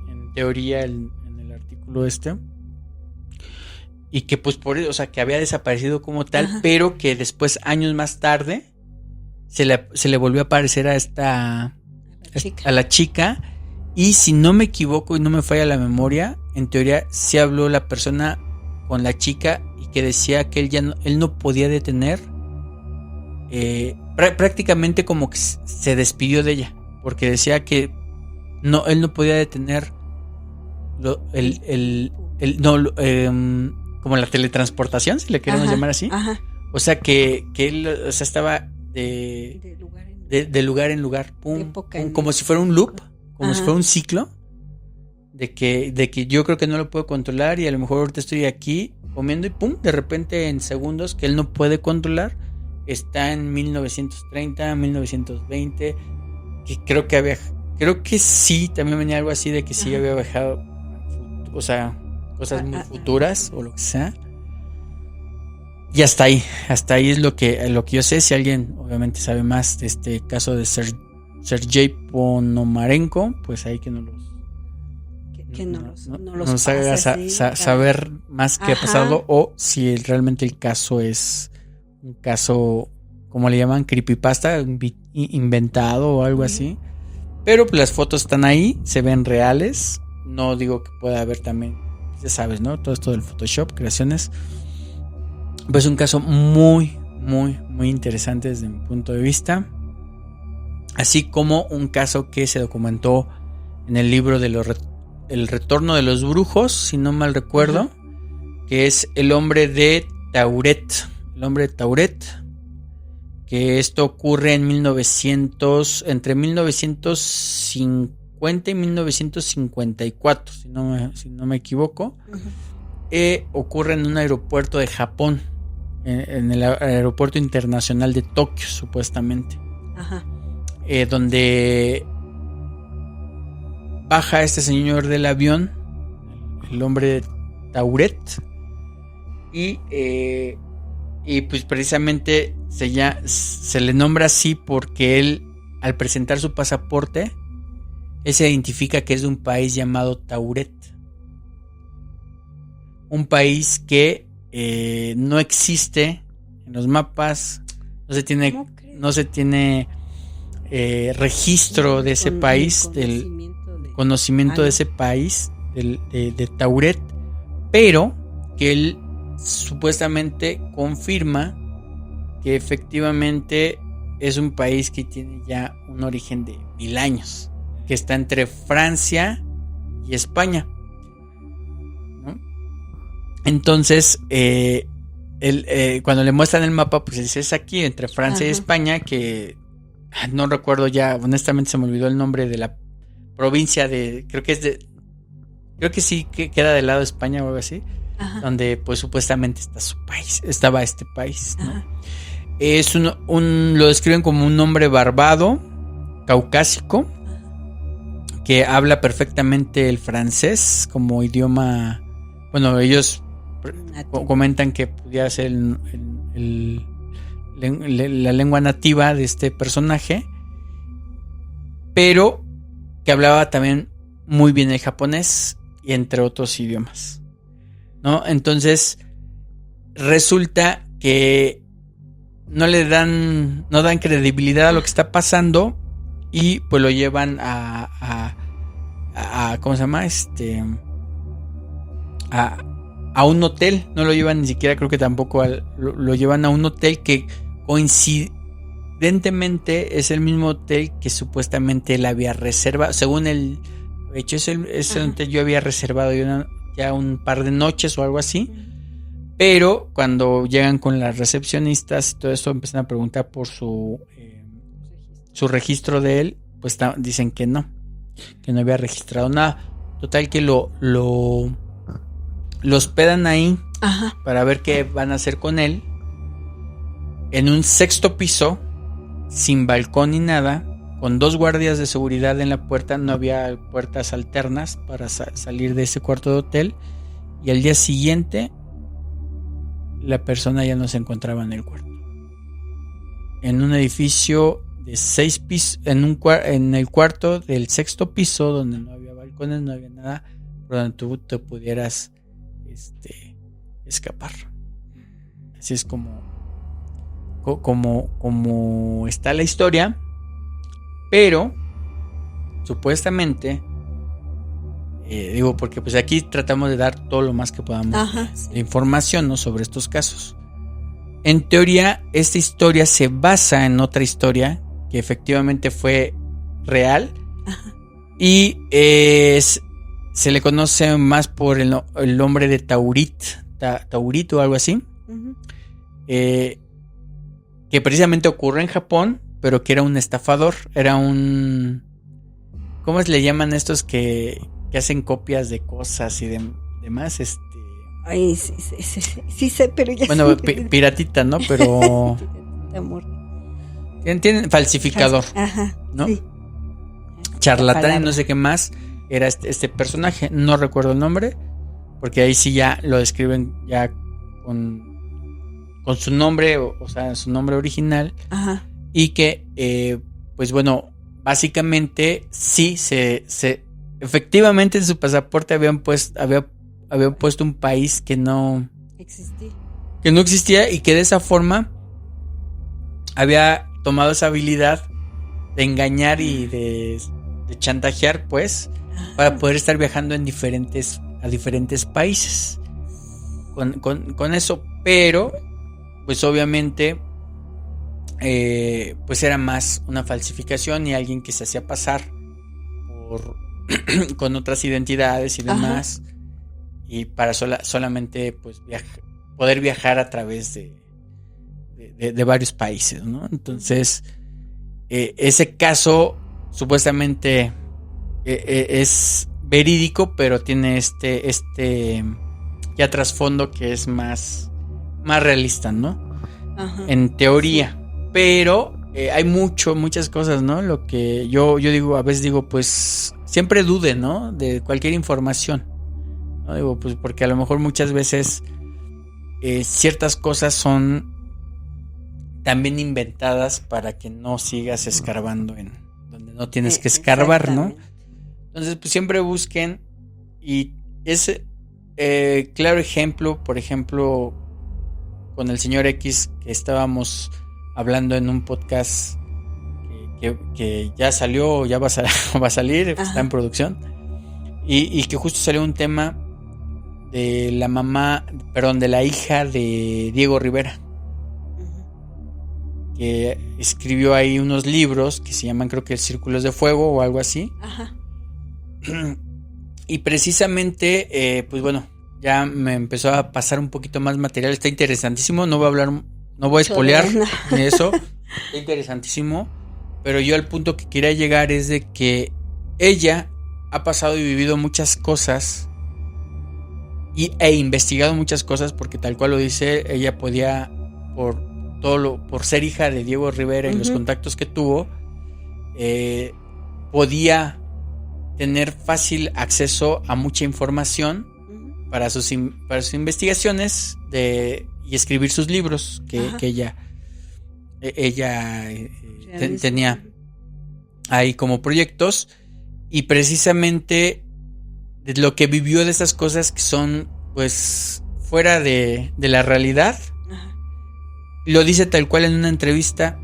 en teoría en el artículo este, y que pues por eso, o sea, que había desaparecido como tal, pero que después, años más tarde, se le volvió a aparecer a la chica, y si no me equivoco y no me falla la memoria, en teoría sí habló la persona con la chica, y que decía que él no podía detener, prácticamente como que se despidió de ella, porque decía que él no podía detener como la teletransportación, si le queremos llamar así. Ajá. O sea que él, o sea, estaba de lugar en lugar, pum, como si fuera un loop, como si fuera un ciclo. De que yo creo que no lo puedo controlar, y a lo mejor ahorita estoy aquí comiendo y pum, de repente en segundos que él no puede controlar, está en 1930, 1920, que creo que sí, también venía algo así de que sí había viajado, o sea, cosas muy futuras o lo que sea. Y hasta ahí es lo que yo sé. Si alguien obviamente sabe más de este caso de Sergei Ponomarenko, pues ahí que nos haga saber más qué ha pasado, o si realmente el caso es un caso, como le llaman, creepypasta, inventado o algo así. Pero pues las fotos están ahí, se ven reales. No digo que pueda haber también, ya sabes, ¿no? Todo esto del Photoshop, creaciones. Pues un caso muy, muy, muy interesante desde mi punto de vista. Así como un caso que se documentó en el libro de El retorno de los brujos, si no mal recuerdo, que es el hombre de Tauret. El hombre de Tauret, que esto ocurre entre 1950 y 1954, si no me equivoco. Ocurre en un aeropuerto de Japón, en el aeropuerto internacional de Tokio, supuestamente. Donde baja este señor del avión, el hombre de Tauret, y pues precisamente se le nombra así porque él, al presentar su pasaporte, él se identifica que es de un país llamado Tauret, un país que no existe en los mapas, no se tiene registro de ese país, del conocimiento de ese país, de Tauret, pero que él supuestamente confirma que efectivamente es un país que tiene ya un origen de 1000 años, que está entre Francia y España, ¿no? Entonces, cuando le muestran el mapa, pues dice, es aquí, entre Francia y España, que no recuerdo ya, honestamente se me olvidó el nombre de la provincia creo que sí, que queda del lado de España o algo así, donde pues supuestamente estaba este país, ¿no? Es lo describen como un hombre barbado, caucásico, que habla perfectamente el francés como idioma. Bueno, ellos comentan que pudiera ser la lengua nativa de este personaje, pero que hablaba también muy bien el japonés y entre otros idiomas, ¿no? Entonces resulta que no dan credibilidad a lo que está pasando y pues lo llevan a ¿cómo se llama? A un hotel. No lo llevan ni siquiera, creo que tampoco lo llevan a un hotel que coincidentemente es el mismo hotel que supuestamente él había reservado. Según él, de hecho ese hotel yo había reservado ya un par de noches o algo así. Pero cuando llegan con las recepcionistas y todo eso, empiezan a preguntar por su registro de él, pues dicen que no había registrado nada. Total que lo hospedan ahí para ver qué van a hacer con él. En un 6º piso, sin balcón ni nada, con 2 guardias de seguridad en la puerta. No había puertas alternas para salir de ese cuarto de hotel. Y al día siguiente, la persona ya no se encontraba en el cuarto. En un edificio de 6 pisos, en el cuarto del 6º piso, donde no había balcones, no había nada, por donde tú te pudieras escapar. Así es como está la historia. Pero supuestamente porque pues aquí tratamos de dar todo lo más que podamos de información, ¿no?, sobre estos casos. En teoría, esta historia se basa en otra historia que efectivamente fue real. Y se le conoce más por el nombre de Taurit o algo así. Que precisamente ocurre en Japón, pero que era un estafador. Era un... ¿Cómo se le llaman estos que hacen copias de cosas y demás? Ay, sí sé, pero ya... Bueno, piratita, ¿no? Pero... Tienen falsificador, ¿no? Sí. Charlatán y no sé qué más. Era este personaje, no recuerdo el nombre, porque ahí sí ya lo describen ya con su nombre, o sea, su nombre original. Y que, pues bueno, básicamente sí efectivamente en su pasaporte habían puesto un país que no existía y que de esa forma había tomado esa habilidad de engañar y de chantajear, pues, para poder estar viajando a diferentes países con eso. Pero pues obviamente pues era más una falsificación y alguien que se hacía pasar con otras identidades y demás, y para solamente pues poder viajar a través de varios países, ¿no? Entonces ese caso supuestamente es verídico, pero tiene este ya trasfondo que es más realista, ¿no? En teoría. Pero hay muchas cosas, ¿no? Lo que yo digo, a veces digo, pues siempre dude, ¿no?, de cualquier información, ¿no? Digo, pues porque a lo mejor muchas veces ciertas cosas son también inventadas para que no sigas escarbando en donde no tienes que escarbar, ¿no? Entonces, pues siempre busquen. Y ese claro ejemplo, por ejemplo, con el señor X, que estábamos hablando en un podcast que ya salió, ya va a salir, está en producción, y que justo salió un tema de de la hija de Diego Rivera, que escribió ahí unos libros que se llaman, creo que Círculos de Fuego o algo así. Y precisamente pues bueno, ya me empezó a pasar un poquito más material. Está interesantísimo. No voy a spoilear ni eso. Está interesantísimo. Pero yo al punto que quería llegar es de que ella ha pasado y vivido muchas cosas e investigado muchas cosas, porque tal cual lo dice, ella podía, por ser hija de Diego Rivera y los contactos que tuvo, podía tener fácil acceso a mucha información para sus investigaciones y escribir sus libros que ella tenía ahí como proyectos. Y precisamente de lo que vivió de esas cosas que son pues fuera de la realidad, lo dice tal cual en una entrevista.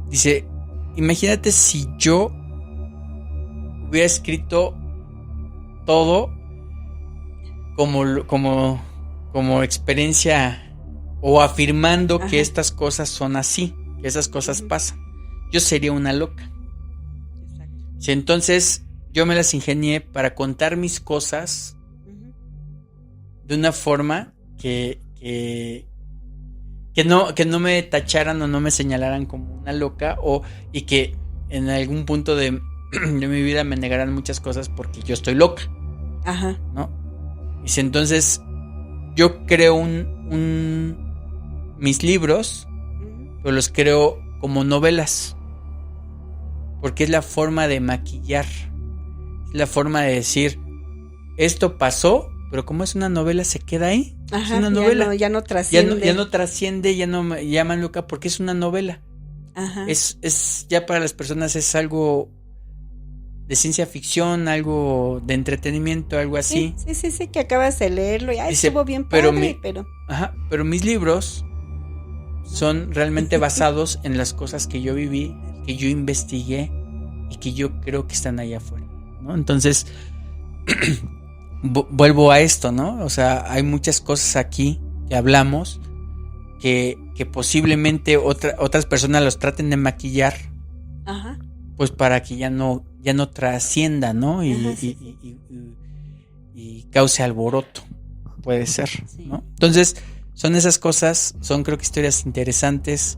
Dice: imagínate si yo hubiera escrito todo como experiencia, o afirmando que estas cosas son así, que esas cosas pasan. Yo sería una loca. Si entonces yo me las ingenié para contar mis cosas de una forma que no me tacharan o no me señalaran como una loca, y que en algún punto de mi vida me negaran muchas cosas porque yo estoy loca. ¿No? Y si entonces yo creo mis libros, pero los creo como novelas, porque es la forma de maquillar, es la forma de decir: esto pasó, pero como es una novela, se queda ahí. Es una novela. Ya no trasciende. Ya no trasciende, ya no me llaman loca porque es una novela. Es ya para las personas es algo de ciencia ficción, algo de entretenimiento, algo así. Sí, que acabas de leerlo y estuvo bien padre, pero mis libros son realmente basados en las cosas que yo viví, que yo investigué y que yo creo que están allá afuera, ¿no? Entonces vuelvo a esto, ¿no? O sea, hay muchas cosas aquí que hablamos que posiblemente otras personas los traten de maquillar, pues para que ya no trascienda, ¿no? Y cause alboroto, puede ser, ¿no? Entonces, son esas cosas, son creo que historias interesantes.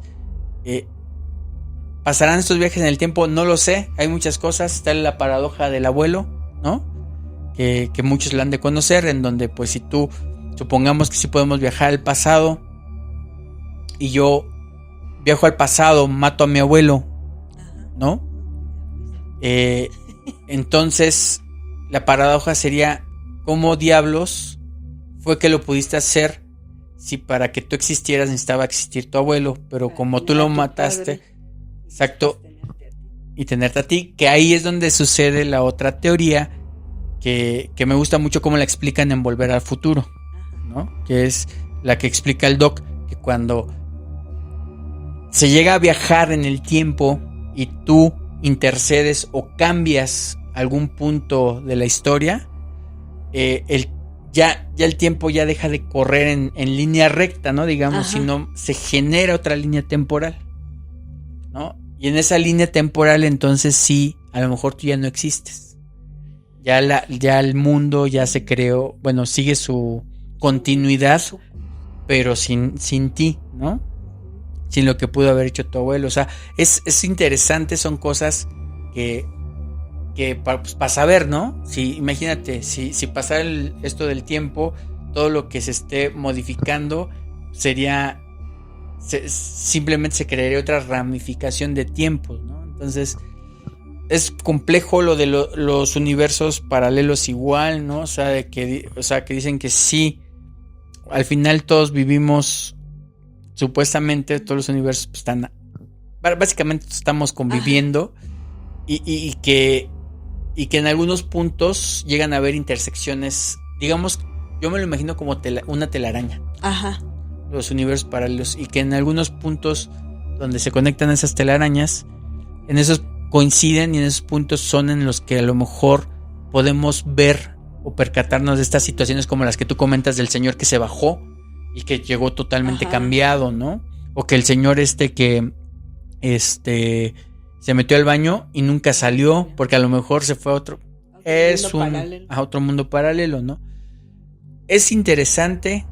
¿Pasarán estos viajes en el tiempo? No lo sé, hay muchas cosas. Está la paradoja del abuelo, ¿no? Que muchos la han de conocer, en donde pues si tú, supongamos que sí podemos viajar al pasado, y yo viajo al pasado, mato a mi abuelo, ¿no? Entonces la paradoja sería: ¿cómo diablos fue que lo pudiste hacer si para que tú existieras necesitaba existir tu abuelo? Pero como tú lo mataste, exacto, y tenerte a ti, que ahí es donde sucede la otra teoría que me gusta mucho cómo la explican en Volver al Futuro, ¿no? Que es la que explica el Doc, que cuando se llega a viajar en el tiempo y tú intercedes o cambias algún punto de la historia, ya el tiempo ya deja de correr en línea recta, ¿no? Digamos, sino se genera otra línea temporal, ¿no? Y en esa línea temporal entonces sí, a lo mejor tú ya no existes. Ya el mundo ya se creó, bueno, sigue su continuidad, pero sin ti, ¿no? Sin lo que pudo haber hecho tu abuelo. O sea, es interesante, son cosas que para saber, ¿no? Imagínate, si pasara esto del tiempo, todo lo que se esté modificando sería, simplemente se crearía otra ramificación de tiempos, ¿no? Entonces es complejo lo de los universos paralelos igual, ¿no? O sea, que dicen que sí, al final todos vivimos, supuestamente todos los universos pues, están, básicamente estamos conviviendo, y que en algunos puntos llegan a haber intersecciones, digamos, yo me lo imagino como una telaraña. Los universos paralelos, y que en algunos puntos donde se conectan esas telarañas, en esos coinciden, y en esos puntos son en los que a lo mejor podemos ver o percatarnos de estas situaciones como las que tú comentas del señor que se bajó y que llegó totalmente cambiado, ¿no? O que el señor que se metió al baño y nunca salió porque a lo mejor se fue a otro mundo paralelo, ¿no? es interesante.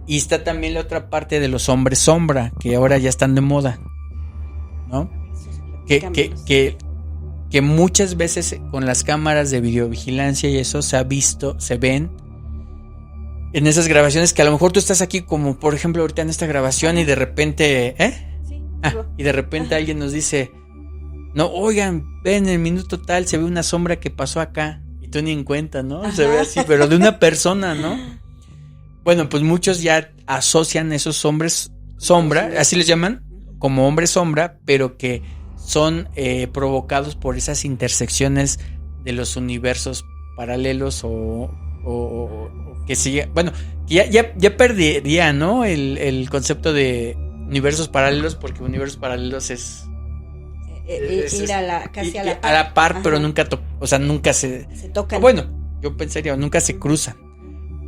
Y está también la otra parte de los hombres sombra, que ahora ya están de moda, ¿no? Que muchas veces con las cámaras de videovigilancia y eso se ha visto, se ven en esas grabaciones que a lo mejor tú estás aquí como por ejemplo ahorita en esta grabación y de repente, Sí. Y de repente alguien nos dice, no, oigan, ven en el minuto tal, se ve una sombra que pasó acá y tú ni en cuenta, ¿no? Ajá. Se ve así, pero de una persona, ¿no? Bueno, pues muchos ya asocian esos hombres sombra, así les llaman, como hombres sombra, pero que son provocados por esas intersecciones de los universos paralelos o que sigue, bueno, ya perdería, ¿no? El concepto de universos paralelos, porque universos paralelos es ir casi a la par, Ajá. pero nunca nunca se tocan. Bueno, yo pensaría, nunca se cruzan.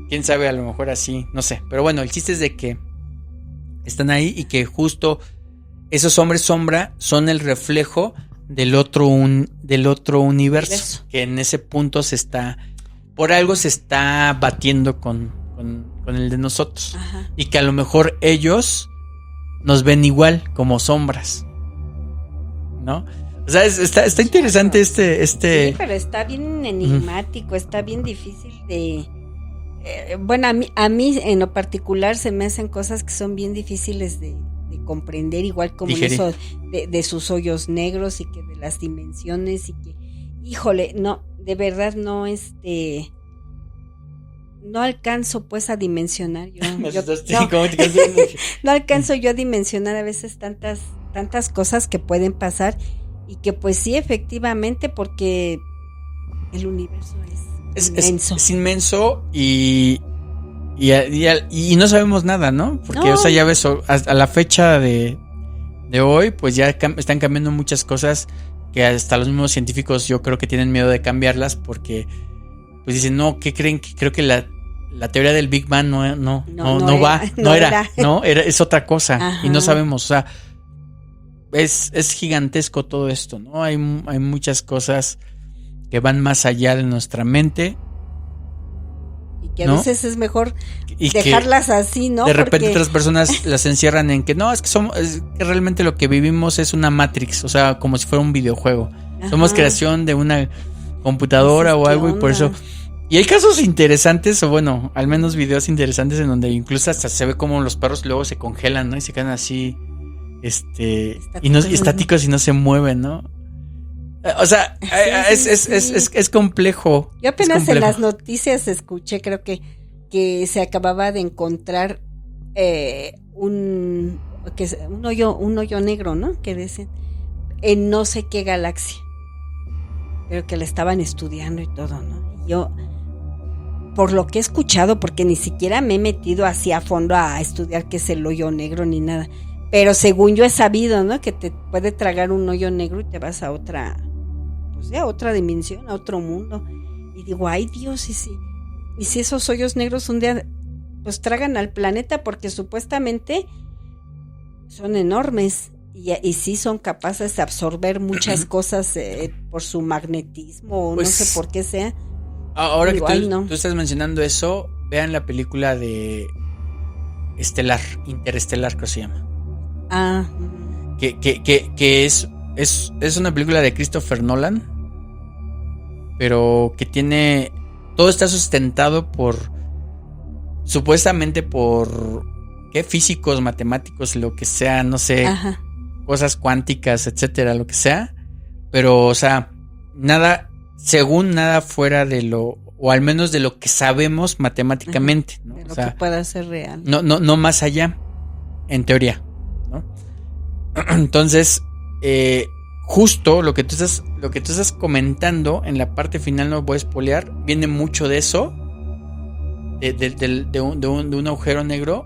Quién sabe, a lo mejor así, no sé. Pero bueno, el chiste es de que están ahí y que justo esos hombres sombra son el reflejo del otro universo. Que en ese punto por algo se está batiendo con el de nosotros. Ajá. Y que a lo mejor ellos nos ven igual, como sombras, ¿no? O sea, está interesante este. Sí, pero está bien enigmático, está bien difícil de... bueno, a mí en lo particular se me hacen cosas que son bien difíciles de comprender, igual como eso de sus hoyos negros y que de las dimensiones y que, híjole, no, de verdad no, no alcanzo pues a dimensionar yo. No alcanzo yo a dimensionar a veces tantas cosas que pueden pasar y que pues sí, efectivamente, porque el universo es inmenso. Es inmenso y no sabemos nada, ¿no? Porque, No. O sea, ya ves, a la fecha de hoy, pues ya están cambiando muchas cosas que hasta los mismos científicos yo creo que tienen miedo de cambiarlas porque pues dicen, no, ¿qué creen? Creo que la teoría del Big Bang no era, es otra cosa. Ajá. Y no sabemos, o sea, es gigantesco todo esto, ¿no? Hay muchas cosas que van más allá de nuestra mente. Y que a veces es mejor dejarlas así, ¿no? De repente otras personas las encierran en que no, es que realmente lo que vivimos es una Matrix, o sea, como si fuera un videojuego. Ajá. Somos creación de una computadora o algo y por eso... Y hay casos interesantes, o bueno, al menos videos interesantes en donde incluso hasta se ve como los perros luego se congelan, ¿no? Y se quedan así, estáticos y no se mueven, ¿no? O sea, es complejo. Yo apenas en las noticias escuché, creo que se acababa de encontrar un hoyo negro, ¿no? Que dicen en no sé qué galaxia, pero que la estaban estudiando y todo, ¿no? Y yo, por lo que he escuchado, porque ni siquiera me he metido así a fondo a estudiar qué es el hoyo negro ni nada, pero según yo he sabido, ¿no? Que te puede tragar un hoyo negro y te vas a otra dimensión, a otro mundo. Y digo, ay Dios, y si esos hoyos negros un día pues tragan al planeta, porque supuestamente son enormes y sí son capaces de absorber muchas cosas por su magnetismo o pues, no sé por qué sea. Ahora digo, que tú estás mencionando eso, vean la película de Interestelar, creo que se llama. Que es una película de Christopher Nolan, pero que tiene... Todo está sustentado supuestamente por físicos, matemáticos, lo que sea, no sé, ajá, cosas cuánticas, etcétera, lo que sea, pero, o sea, nada fuera de lo, o al menos de lo que sabemos matemáticamente, ¿no? De lo que pueda ser real. No más allá, en teoría, ¿no? Entonces, justo lo que tú estás comentando en la parte final, no voy a spoilear, viene mucho de eso, de un agujero negro.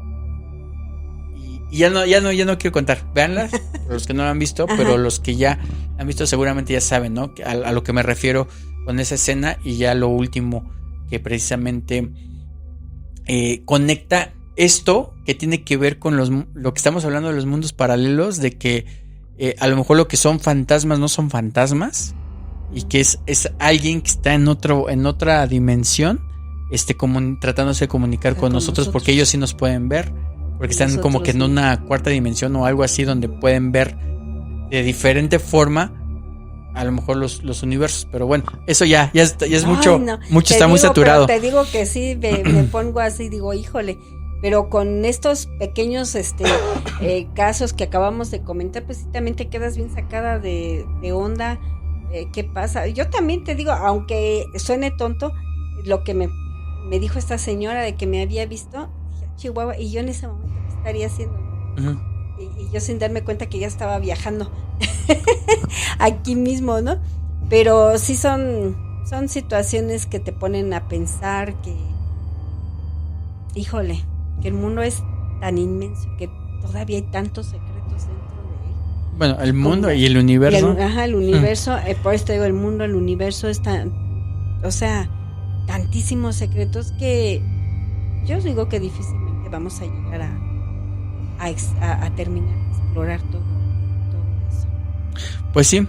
Y ya no quiero contar. Véanla, los que no lo han visto, pero los que ya han visto seguramente ya saben, ¿no? A lo que me refiero con esa escena. Y ya lo último que precisamente conecta esto que tiene que ver con lo que estamos hablando de los mundos paralelos, de que a lo mejor lo que son fantasmas no son fantasmas y que es alguien que está en otra dimensión, tratándose de comunicar con nosotros, porque ellos sí nos pueden ver, porque están nosotros, como que en una cuarta dimensión o algo así, donde pueden ver de diferente forma a lo mejor los universos, pero bueno, eso ya es mucho, no, mucho está muy saturado. Te digo que sí, me pongo así, digo, híjole, pero con estos pequeños casos que acabamos de comentar, pues sí, también te quedas bien sacada de onda. ¿Qué pasa? Yo también te digo, aunque suene tonto, lo que me dijo esta señora de que me había visto, dije, Chihuahua, y yo en ese momento ¿qué estaría haciendo? Uh-huh. Y yo sin darme cuenta que ya estaba viajando aquí mismo, ¿no? Pero sí son situaciones que te ponen a pensar que, híjole, que el mundo es tan inmenso, que todavía hay tantos secretos dentro de él. Bueno, el mundo y el universo. El universo, por eso te digo, el mundo, el universo es o sea, tantísimos secretos que yo digo que difícilmente vamos a llegar a terminar de explorar todo eso. Pues sí,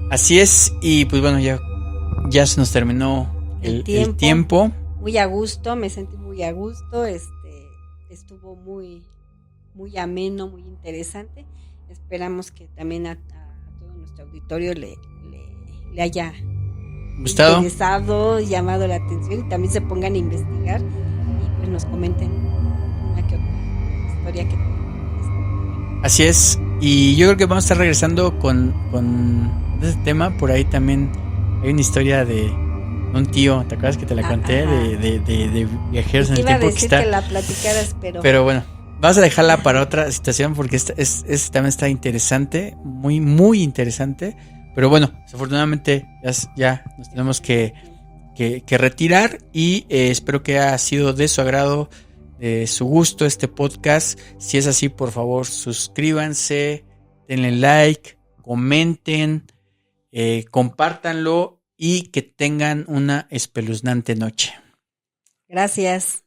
así es, y pues bueno, ya se nos terminó el tiempo. Muy a gusto, me sentí muy a gusto, estuvo muy, muy ameno, muy interesante. Esperamos que también a todo nuestro auditorio le haya gustado, interesado, llamado la atención, y también se pongan a investigar y pues nos comenten una que otra historia que tengan. Así es, y yo creo que vamos a estar regresando con ese tema. Por ahí también hay una historia de un tío, ¿te acuerdas que te la conté? De viajeros en el tiempo, que la platicaras, pero bueno, vamos a dejarla para otra situación, porque esta también está interesante, muy, muy interesante. Pero bueno, desafortunadamente ya nos tenemos que retirar, y espero que haya sido de su agrado, de su gusto este podcast. Si es así, por favor, suscríbanse, denle like, comenten, compártanlo, y que tengan una espeluznante noche. Gracias.